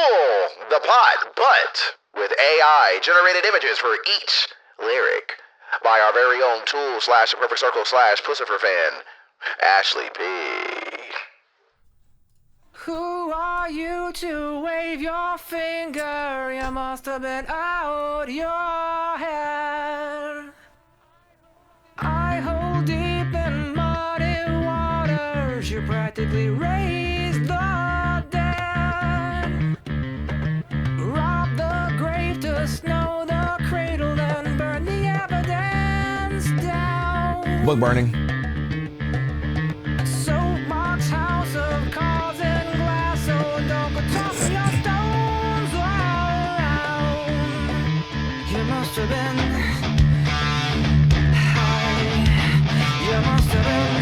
Cool, the pot, but with AI generated images for each lyric by our very own tool / a perfect circle / Pussifer fan, Ashley P. Who are you to wave your finger? You must have been out your head. I hold deep in muddy waters. You practically raised the dead. Rob the grave to snow the cradle, then burn the evidence down. Book burning. Soapbox house of cars and glass, so don't go tossing your stones around. You must have been high. You must have been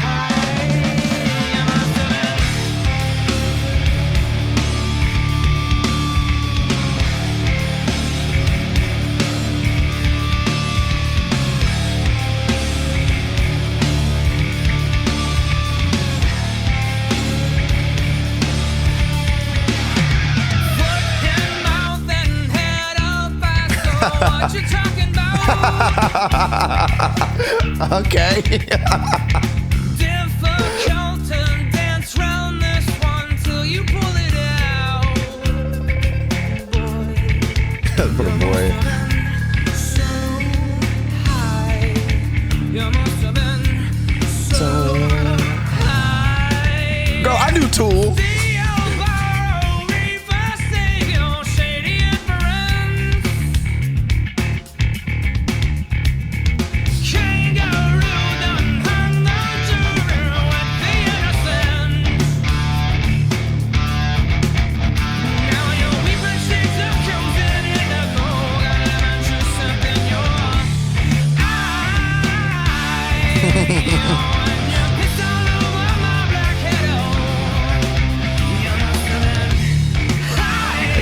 high. You must have been. What you talking about? Okay. Difficult to dance round this one till you pull it out, boy. Poor boy. So high, you must have been so high. Girl, I do Tool.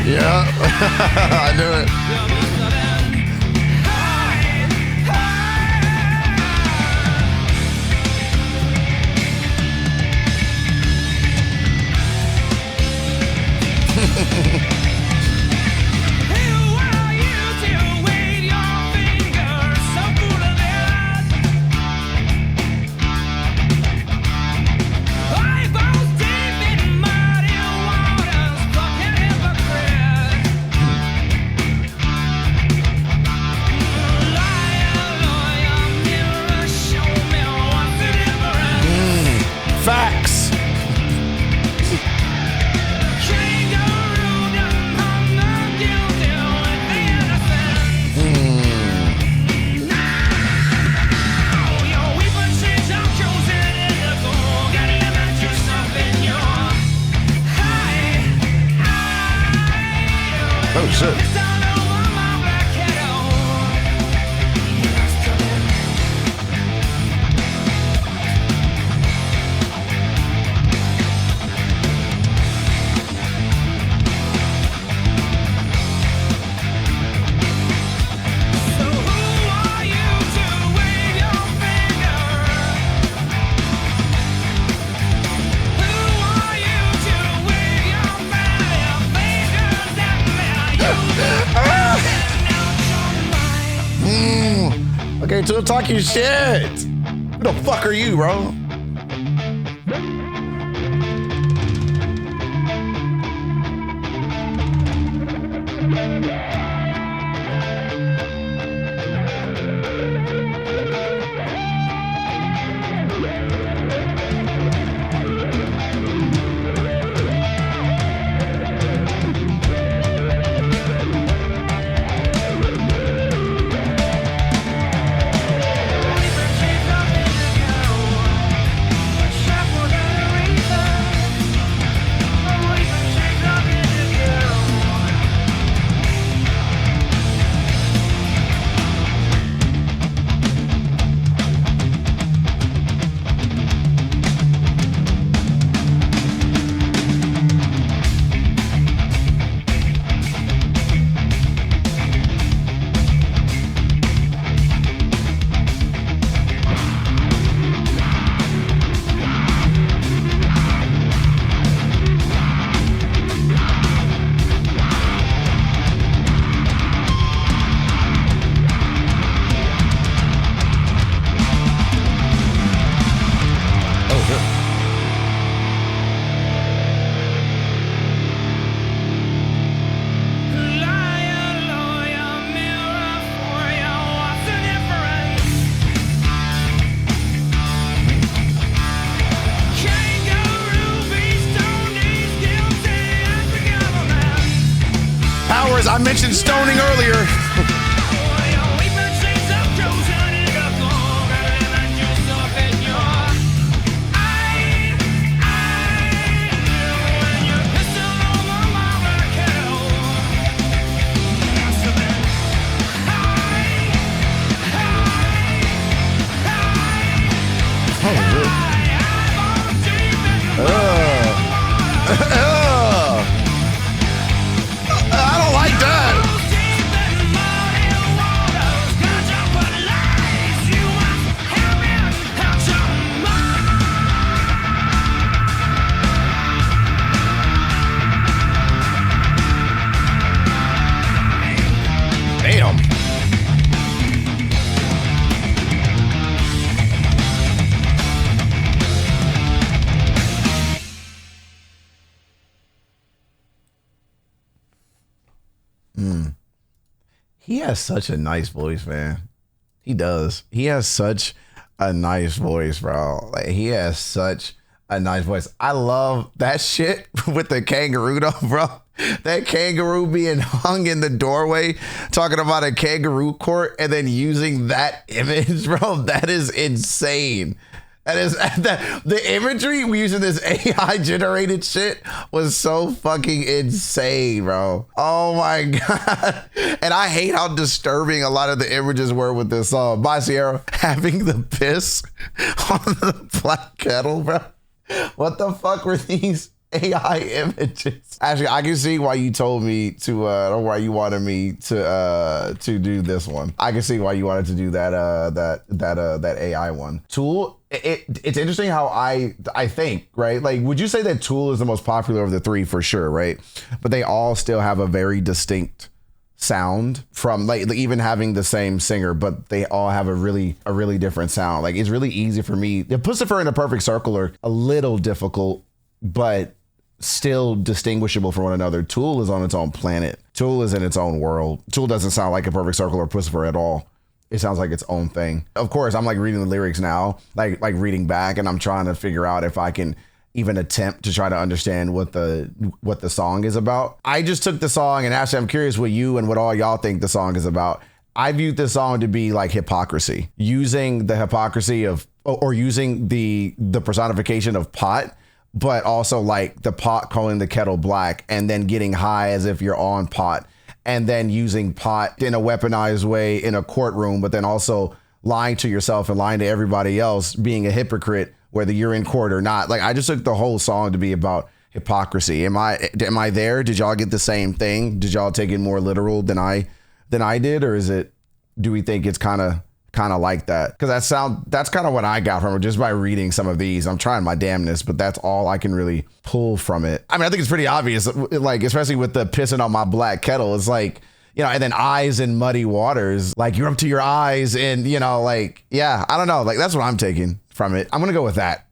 Yeah, I knew it. Facts. Oh shit. Okay, to talk your shit. Who the fuck are you, bro? Boys, I mentioned stoning earlier. I don't like that. Damn. He has such a nice voice, man. He does. He has such a nice voice, bro. Like, he has such a nice voice. I love that shit with the kangaroo, though, bro. That kangaroo being hung in the doorway, talking about a kangaroo court, and then using that image, bro. That is insane. That is the imagery using this AI generated shit was so fucking insane, bro. Oh my God. And I hate how disturbing a lot of the images were with this song. Bye, Sierra. Having the piss on the black kettle, bro. What the fuck were these AI images? Actually, I can see why you told me to or why you wanted me to do this one. I can see why you wanted to do that AI one. Tool, it's interesting how I think, right? Like, would you say that Tool is the most popular of the three for sure, right? But they all still have a very distinct sound from like even having the same singer, but they all have a really different sound. Like, it's really easy for me. The Pussifer and the Perfect Circle are a little difficult, but still distinguishable from one another. Tool is on its own planet. Tool is in its own world. Tool doesn't sound like a Perfect Circle or Pussifer at all. It sounds like its own thing. Of course, I'm like reading the lyrics now, like reading back, and I'm trying to figure out if I can even attempt to try to understand what the song is about. I just took the song, and actually I'm curious what you and what all y'all think the song is about. I viewed this song to be like hypocrisy, using the hypocrisy of, or using the personification of pot, but also like the pot calling the kettle black and then getting high as if you're on pot, and then using pot in a weaponized way in a courtroom, but then also lying to yourself and lying to everybody else, being a hypocrite, whether you're in court or not. Like, I just took the whole song to be about hypocrisy. Am I there? Did y'all get the same thing? Did y'all take it more literal than I did? Or do we think it's kind of like that? Because that's kind of what I got from it just by reading some of these. I'm trying my damnness, but that's all I can really pull from it. I mean, I think it's pretty obvious, like, especially with the pissing on my black kettle. It's like, you know, and then eyes in muddy waters, like you're up to your eyes and, you know, like, yeah, I don't know. Like, that's what I'm taking from it. I'm going to go with that.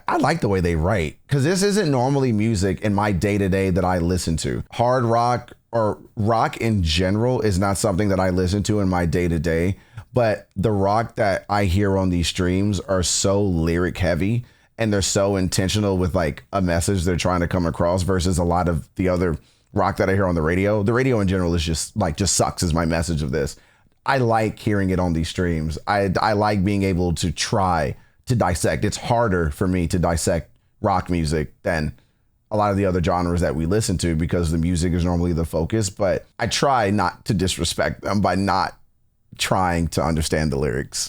I like the way they write, because this isn't normally music in my day-to-day that I listen to. Hard rock or rock in general is not something that I listen to in my day-to-day. But the rock that I hear on these streams are so lyric heavy, and they're so intentional with like a message they're trying to come across, versus a lot of the other rock that I hear on the radio. The radio in general is just sucks is my message of this. I like hearing it on these streams. I like being able to try to dissect. It's harder for me to dissect rock music than a lot of the other genres that we listen to, because the music is normally the focus, but I try not to disrespect them by not trying to understand the lyrics.